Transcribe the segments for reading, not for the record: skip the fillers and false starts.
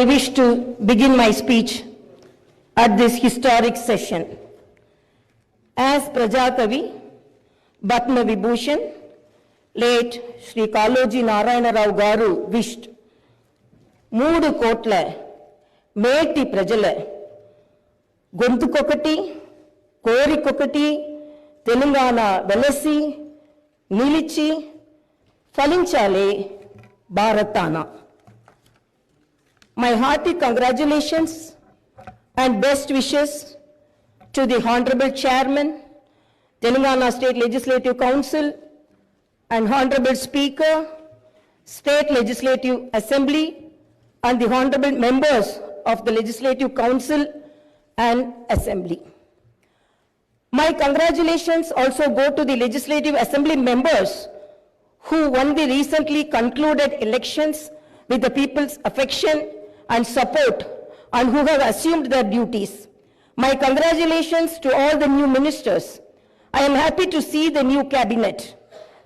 I wish to begin my speech at this historic session. As Prajakavi, Batma Vibhushan, late Sri Kaloji Narayana Rao Garu wished, Moodu Kotle, Meti Prajale, Gontu Kokati, Kori Kokati, Telangana Velasi, Nilichi, Falinchale, Bharatana. My hearty congratulations and best wishes to the Honorable Chairman, Telangana State Legislative Council, and Honorable Speaker, State Legislative Assembly, and the Honorable Members of the Legislative Council and Assembly. My congratulations also go to the Legislative Assembly members who won the recently concluded elections with the people's affection and support and who have assumed their duties. My congratulations to all the new ministers. I am happy to see the new cabinet.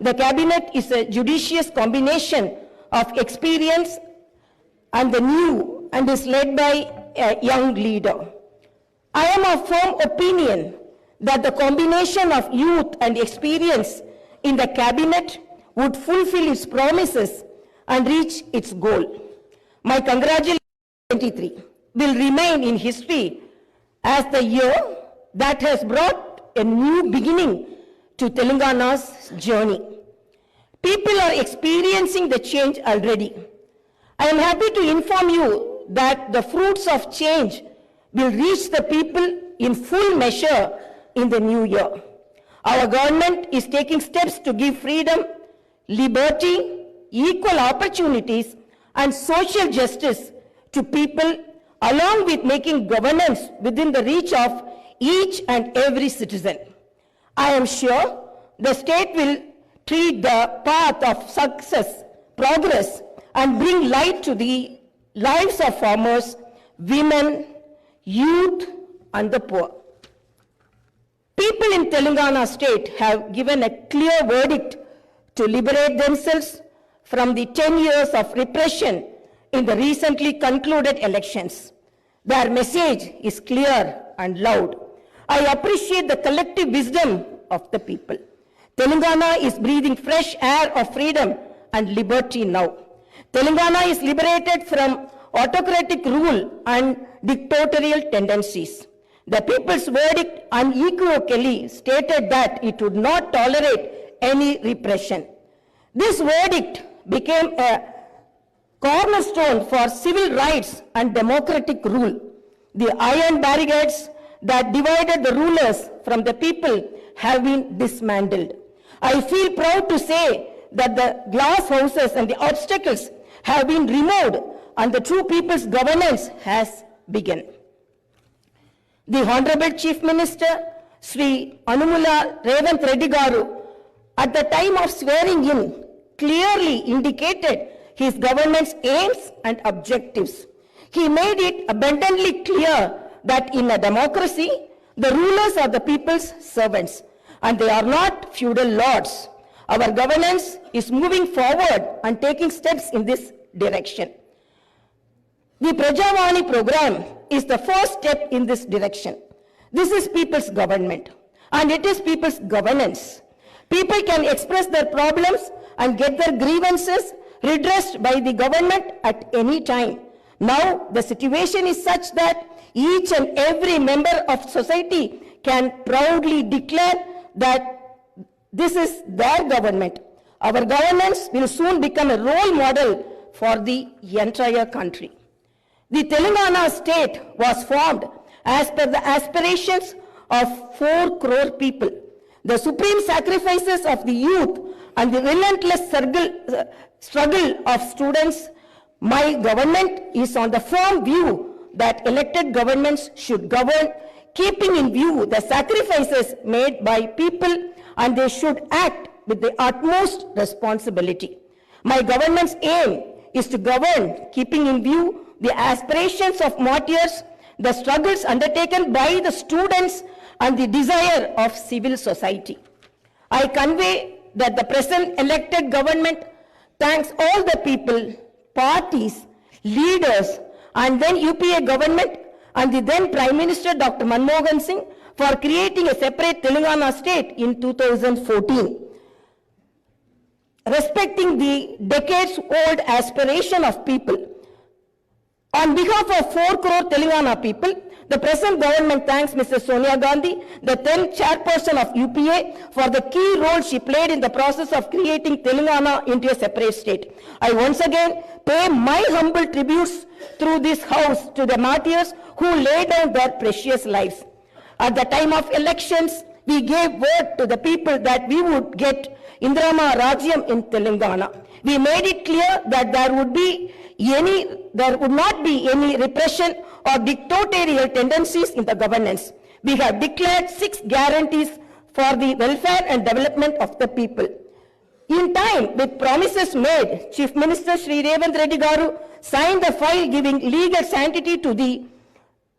The cabinet is a judicious combination of experience and the new and is led by a young leader. I am of firm opinion that the combination of youth and experience in the cabinet would fulfill its promises and reach its goal. My congratulations 2023 will remain in history as the year that has brought a new beginning to Telangana's journey. People are experiencing the change already. I am happy to inform you that the fruits of change will reach the people in full measure in the new year. Our government is taking steps to give freedom, liberty, equal opportunities, and social justice to people, along with making governance within the reach of each and every citizen. I am sure the state will tread the path of success, progress, and bring light to the lives of farmers, women, youth, and the poor. People in Telangana state have given a clear verdict to liberate themselves from the 10 years of repression in the recently concluded elections. Their message is clear and loud. I appreciate the collective wisdom of the people. Telangana is breathing fresh air of freedom and liberty now. Telangana is liberated from autocratic rule and dictatorial tendencies. The people's verdict unequivocally stated that it would not tolerate any repression. This verdict became a cornerstone for civil rights and democratic rule. The iron barricades that divided the rulers from the people have been dismantled. I feel proud to say that the glass houses and the obstacles have been removed and the true people's governance has begun. The Honorable Chief Minister, Sri Anumula Revanth Reddy Garu, at the time of swearing in, clearly indicated his government's aims and objectives. He made it abundantly clear that in a democracy, the rulers are the people's servants, and they are not feudal lords. Our governance is moving forward and taking steps in this direction. The Prajavani program is the first step in this direction. This is people's government, and it is people's governance. People can express their problems and get their grievances redressed by the government at any time. Now, the situation is such that each and every member of society can proudly declare that this is their government. Our governance will soon become a role model for the entire country. The Telangana state was formed as per the aspirations of 4 crore people. The supreme sacrifices of the youth and the relentless struggle of students, my government is on the firm view that elected governments should govern, keeping in view the sacrifices made by people, and they should act with the utmost responsibility. My government's aim is to govern, keeping in view the aspirations of martyrs, the struggles undertaken by the students, and the desire of civil society. I convey that the present elected government thanks all the people, parties, leaders, and then UPA government and the then Prime Minister Dr. Manmohan Singh for creating a separate Telangana state in 2014. Respecting the decades-old aspiration of people, on behalf of 4 crore Telangana people, the present government thanks Mrs. Sonia Gandhi, the then chairperson of UPA, for the key role she played in the process of creating Telangana into a separate state. I once again pay my humble tributes through this house to the martyrs who laid down their precious lives. At the time of elections, we gave word to the people that we would get Indrama Rajyam in Telangana. We made it clear that there would not be any repression or dictatorial tendencies in the governance. We have declared 6 guarantees for the welfare and development of the people. In time, with promises made, Chief Minister Shri Revanth Reddy Garu signed the file giving legal sanctity to the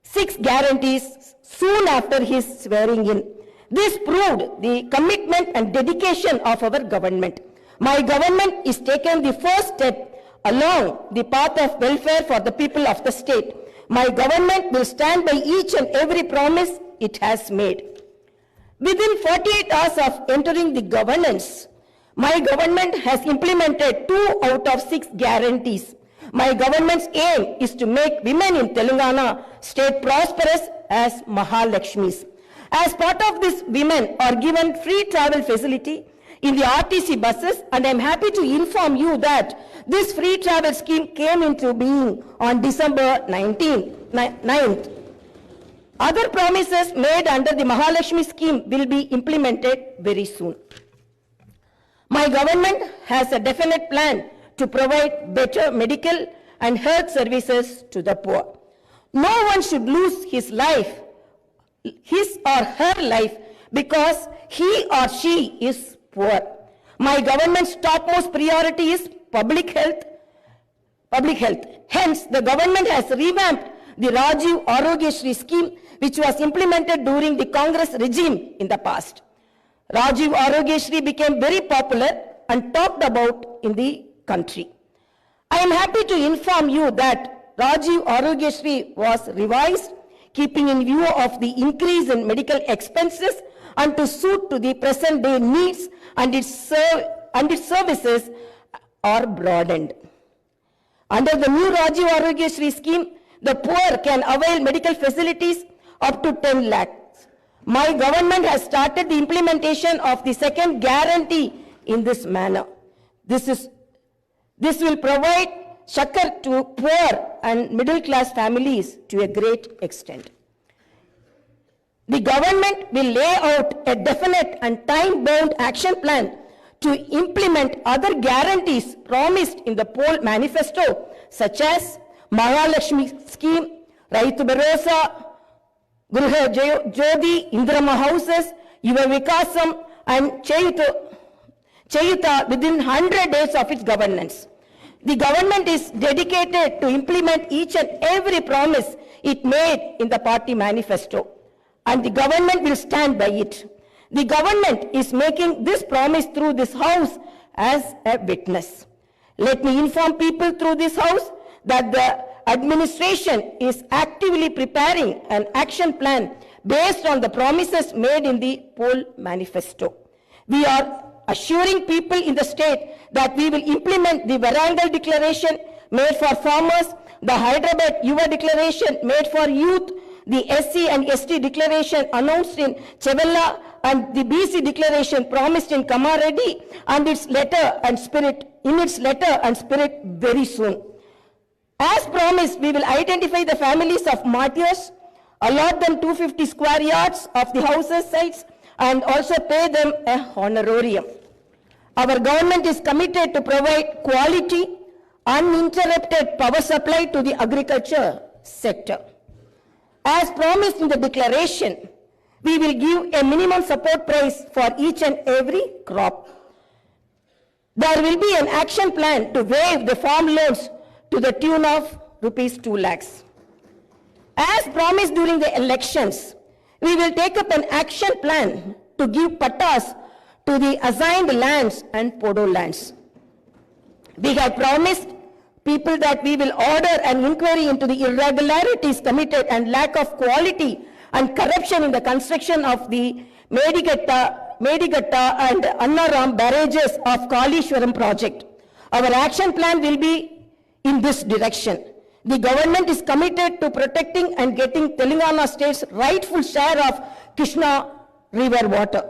6 guarantees soon after his swearing in. This proved the commitment and dedication of our government. My government is taking the first step along the path of welfare for the people of the state. My government will stand by each and every promise it has made. Within 48 hours of entering the governance, my government has implemented 2 out of 6 guarantees. My government's aim is to make women in Telangana state prosperous as Mahalakshmis. As part of this, women are given free travel facility in the RTC buses, and I am happy to inform you that this free travel scheme came into being on December 9th. Other promises made under the Mahalakshmi scheme will be implemented very soon. My government has a definite plan to provide better medical and health services to the poor. No one should lose his or her life because he or she is poor. My government's topmost priority is public health. Hence, the government has revamped the Rajiv Arogyashri scheme, which was implemented during the Congress regime in the past. Rajiv Arogyashri became very popular and talked about in the country. I am happy to inform you that Rajiv Arogyashri was revised, keeping in view of the increase in medical expenses and to suit to the present day needs, and its services are broadened. Under the new Rajiv Arogyashri scheme, the poor can avail medical facilities up to 10 lakhs. My government has started the implementation of the second guarantee in this manner. This will provide succor to poor and middle class families to a great extent. The government will lay out a definite and time-bound action plan to implement other guarantees promised in the poll manifesto, such as Mahalakshmi scheme, Raitu Bharosa, Gruha Jyoti, Indrama houses, Yuva Vikasam, and Chayuta within 100 days of its governance. The government is dedicated to implement each and every promise it made in the party manifesto, and the government will stand by it. The government is making this promise through this house as a witness. Let me inform people through this house that the administration is actively preparing an action plan based on the promises made in the poll manifesto. We are assuring people in the state that we will implement the Varangal declaration made for farmers, the Hyderabad Yuva declaration made for youth, the SC and ST declaration announced in Chevella, and the BC declaration promised in Kamareddy, and its letter and spirit very soon. As promised, we will identify the families of martyrs, allot them 250 square yards of the houses sites, and also pay them a honorarium. Our government is committed to provide quality, uninterrupted power supply to the agriculture sector. As promised in the declaration, we will give a minimum support price for each and every crop. There will be an action plan to waive the farm loans to the tune of rupees 2 lakhs. As promised during the elections, we will take up an action plan to give pattas to the assigned lands and podo lands. We have promised people that we will order an inquiry into the irregularities committed and lack of quality and corruption in the construction of the Medigatta and Annaram barrages of Kalishwaram project. Our action plan will be in this direction. The government is committed to protecting and getting Telangana state's rightful share of Krishna river water.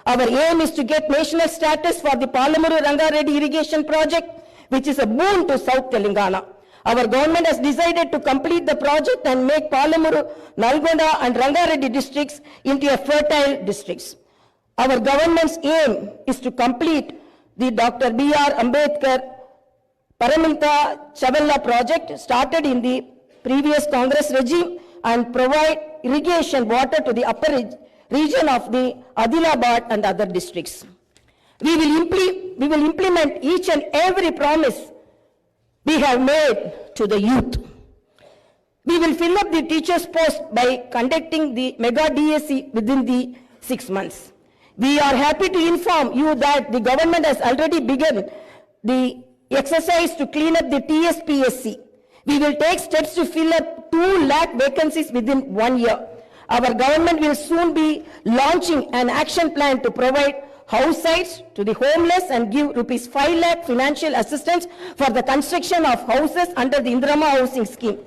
Our aim is to get national status for the Palamuru Rangareddy irrigation project, which is a boon to South Telangana. Our government has decided to complete the project and make Palamuru, Nalgonda and Rangareddy districts into a fertile districts. Our government's aim is to complete the Dr. B.R. Ambedkar Paraminta Chavalla project started in the previous Congress regime and provide irrigation water to the upper region of the Adilabad and other districts. We will implement each and every promise we have made to the youth. We will fill up the teachers' post by conducting the mega DSC within the 6 months. We are happy to inform you that the government has already begun the exercise to clean up the TSPSC. We will take steps to fill up 2 lakh vacancies within 1 year. Our government will soon be launching an action plan to provide house sites to the homeless and give rupees 5 lakh financial assistance for the construction of houses under the Indirama housing scheme.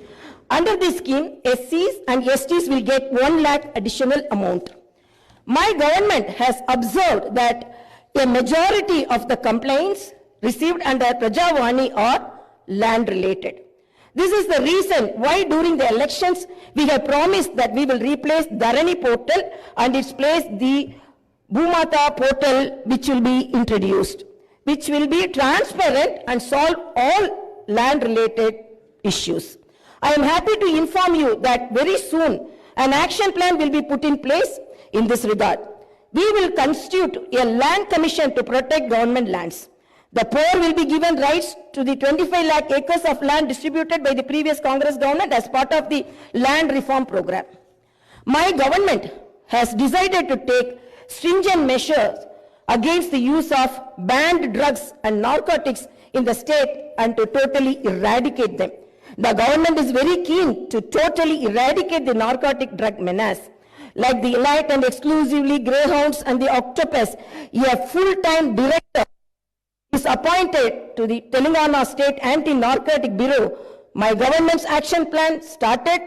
Under this scheme, SCs and STs will get 1 lakh additional amount. My government has observed that a majority of the complaints received under Prajavani are land related. This is the reason why during the elections we have promised that we will replace Dharani portal and its place the Bhumata portal, which will be introduced, which will be transparent and solve all land related issues. I am happy to inform you that very soon an action plan will be put in place in this regard. We will constitute a land commission to protect government lands. The poor will be given rights to the 25 lakh acres of land distributed by the previous Congress government as part of the land reform program. My government has decided to take stringent measures against the use of banned drugs and narcotics in the state and to totally eradicate them. The government is very keen to totally eradicate the narcotic drug menace. Like the elite and exclusively greyhounds and the octopus, a full-time director is appointed to the Telangana State Anti-Narcotic Bureau. My government's action plan started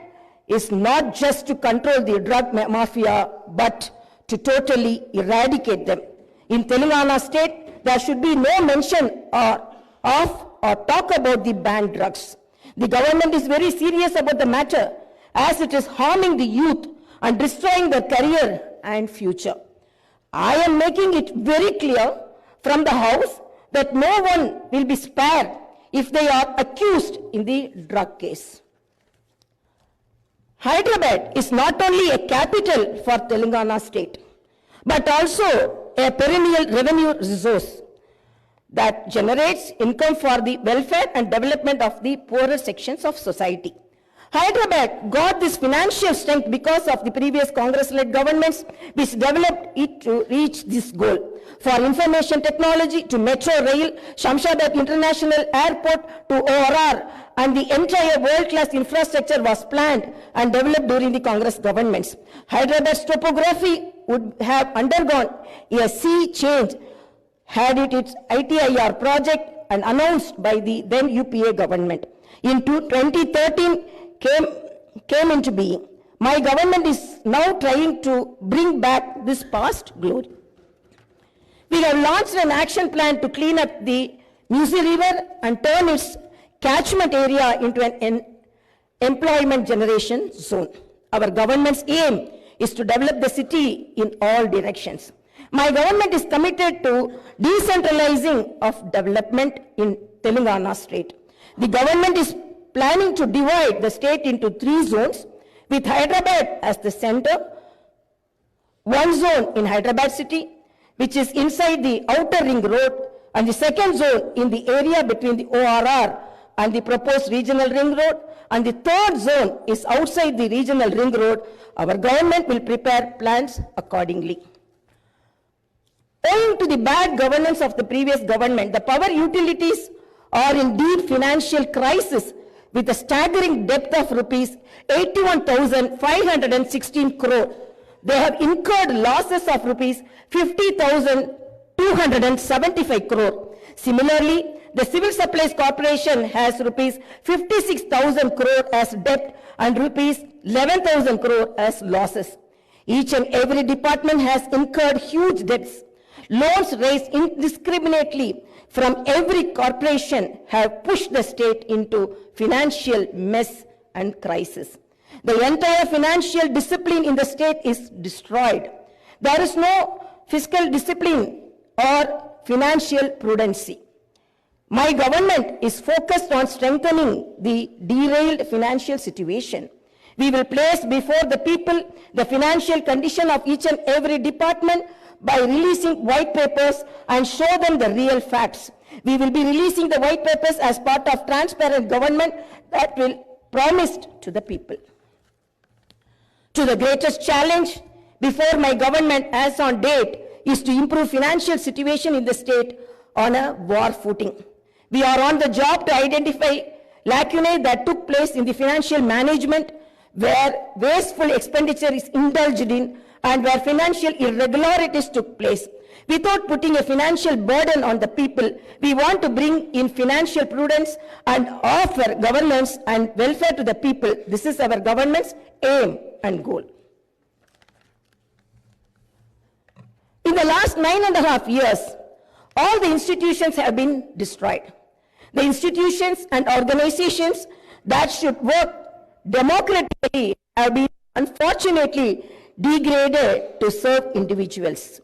is not just to control the drug mafia, but to totally eradicate them. In Telangana State, there should be no mention of or talk about the banned drugs. The government is very serious about the matter as it is harming the youth and destroying their career and future. I am making it very clear from the House that no one will be spared if they are accused in the drug case. Hyderabad is not only a capital for Telangana state, but also a perennial revenue resource that generates income for the welfare and development of the poorer sections of society. Hyderabad got this financial strength because of the previous Congress-led governments which developed it to reach this goal. For information technology to Metro Rail, Shamshabad International Airport to ORR, and the entire world-class infrastructure was planned and developed during the Congress governments. Hyderabad's topography would have undergone a sea change had it its ITIR project and announced by the then UPA government. In 2013, came into being. My government is now trying to bring back this past glory. We have launched an action plan to clean up the Musi River and turn its catchment area into an employment generation zone. Our government's aim is to develop the city in all directions. My government is committed to decentralizing of development in Telangana state. The government is planning to divide the state into 3 zones with Hyderabad as the center. One zone in Hyderabad city, which is inside the outer ring road, and the second zone in the area between the ORR and the proposed regional ring road, and the third zone is outside the regional ring road. Our government will prepare plans accordingly. Owing to the bad governance of the previous government, the power utilities are in deep financial crisis with a staggering debt of rupees 81,516 crore. They have incurred losses of rupees 50,275 crore. Similarly, the Civil Supplies Corporation has rupees 56,000 crore as debt and rupees 11,000 crore as losses. Each and every department has incurred huge debts. Loans raised indiscriminately from every corporation have pushed the state into financial mess and crisis. The entire financial discipline in the state is destroyed. There is no fiscal discipline or financial prudency. My government is focused on strengthening the derailed financial situation. We will place before the people the financial condition of each and every department by releasing white papers and show them the real facts. We will be releasing the white papers as part of transparent government that will promised to the people. To the greatest challenge before my government as on date is to improve financial situation in the state on a war footing. We are on the job to identify lacunae that took place in the financial management where wasteful expenditure is indulged in and where financial irregularities took place. Without putting a financial burden on the people, we want to bring in financial prudence and offer governance and welfare to the people. This is our government's aim and goal. In the last 9.5 years, all the institutions have been destroyed. The institutions and organizations that should work democratically have been unfortunately degraded to serve individuals.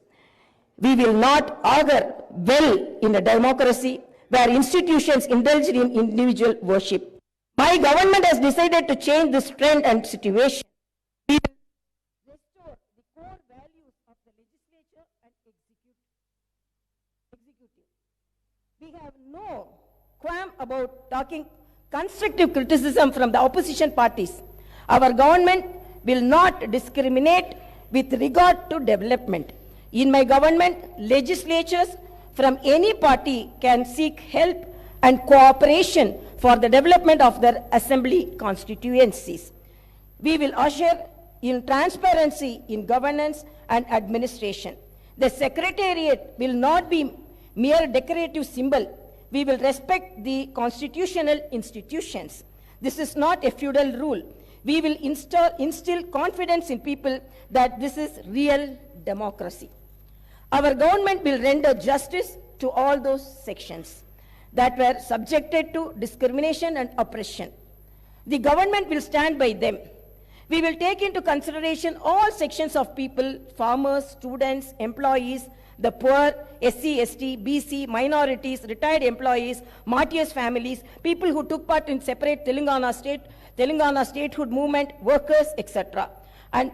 We will not augur well in a democracy where institutions indulge in individual worship. My government has decided to change this trend and situation. We will restore the core values of the legislature and executive. We have no qualm about talking constructive criticism from the opposition parties. Our government will not discriminate with regard to development. In my government, legislatures from any party can seek help and cooperation for the development of their assembly constituencies. We will usher in transparency in governance and administration. The secretariat will not be mere decorative symbol. We will respect the constitutional institutions. This is not a feudal rule. We will instill confidence in people that this is real democracy. Our government will render justice to all those sections that were subjected to discrimination and oppression. The government will stand by them. We will take into consideration all sections of people, farmers, students, employees, the poor, SC, ST, BC, minorities, retired employees, martyrs' families, people who took part in separate Telangana statehood movement, workers, etc. And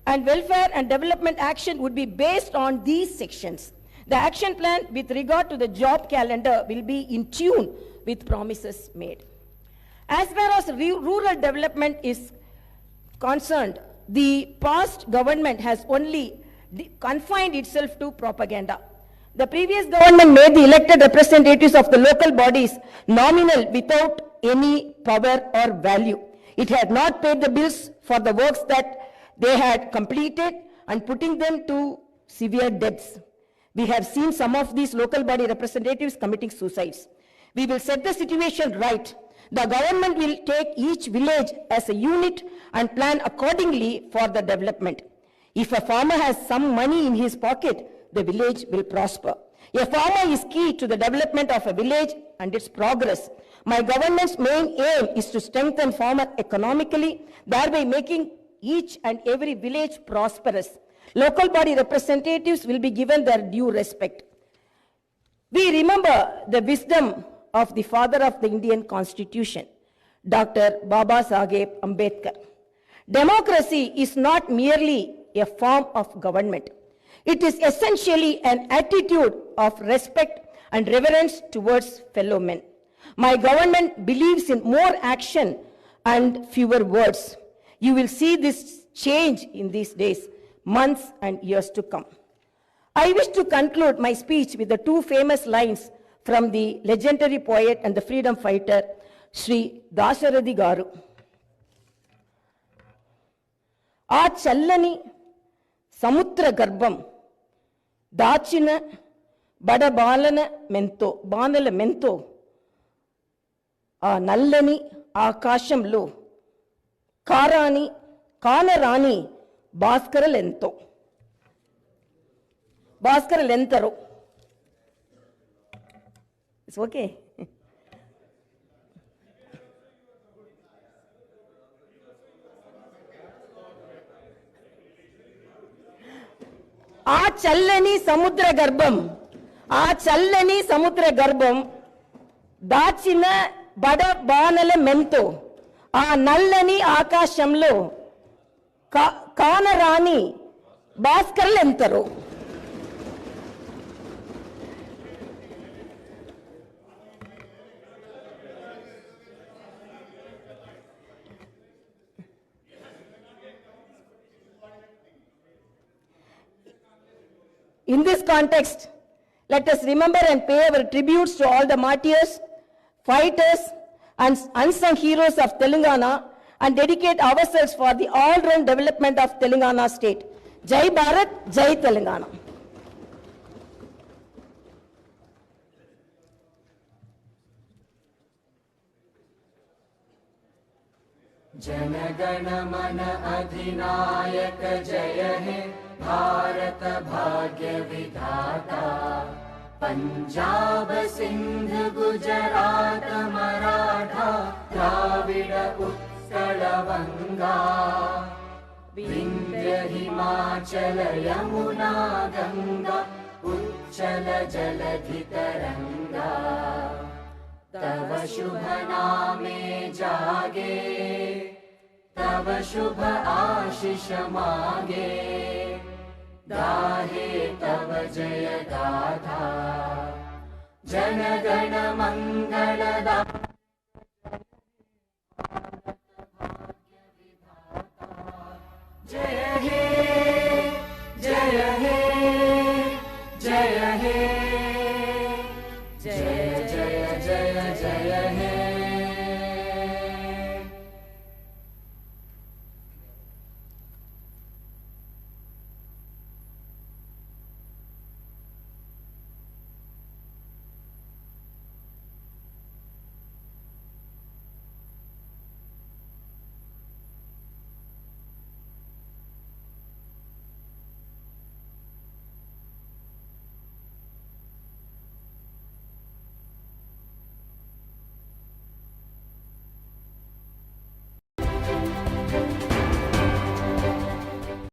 welfare and development action would be based on these sections. The action plan with regard to the job calendar will be in tune with promises made. As far as rural development is concerned, the past government has only confined itself to propaganda. The previous government made the elected representatives of the local bodies nominal without any power or value. It had not paid the bills for the works that they had completed and putting them to severe debts. We have seen some of these local body representatives committing suicides. We will set the situation right. The government will take each village as a unit and plan accordingly for the development. If a farmer has some money in his pocket, the village will prosper. A farmer is key to the development of a village and its progress. My government's main aim is to strengthen farmer economically, thereby making each and every village prosperous. Local body representatives will be given their due respect. We remember the wisdom of the father of the Indian Constitution, Dr. Baba Saheb Ambedkar. Democracy is not merely a form of government. It is essentially an attitude of respect and reverence towards fellow men. My government believes in more action and fewer words. You will see this change in these days, months and years to come. I wish to conclude my speech with the two famous lines from the legendary poet and the freedom fighter, Sri Dasharathy Garu. ఆ చల్లని సముద్ర గర్భం దాచిన బడబాలన మెంతో బాణల మెంతో ఆ నల్లని ఆకాశంలో కానరాని భాస్కరలెంతరో it's okay. ఆ చల్లని సముద్ర గర్భం దాచిన బడబానల మెంతో ఆ నల్లని ఆకాశంలో కానరాని భాస్కర్లెంతరో. In this context, let us remember and pay our tributes to all the martyrs, fighters, and unsung heroes of Telangana and dedicate ourselves for the all-round development of Telangana state. Jai Bharat, Jai Telangana. जनगण मन अधिनायक जय हे भारत भाग्य विधाता। पंजाब सिंध गुजरात मराठा द्राविड उत्कल बंगा। विंध्य हिमाचल यमुना गंगा उच्चल जलधि तरंगा। तव शुभ नामे जागे तव शुभ आशीष मागे। गाहे तव जय गाथा जन गण मंगलदायक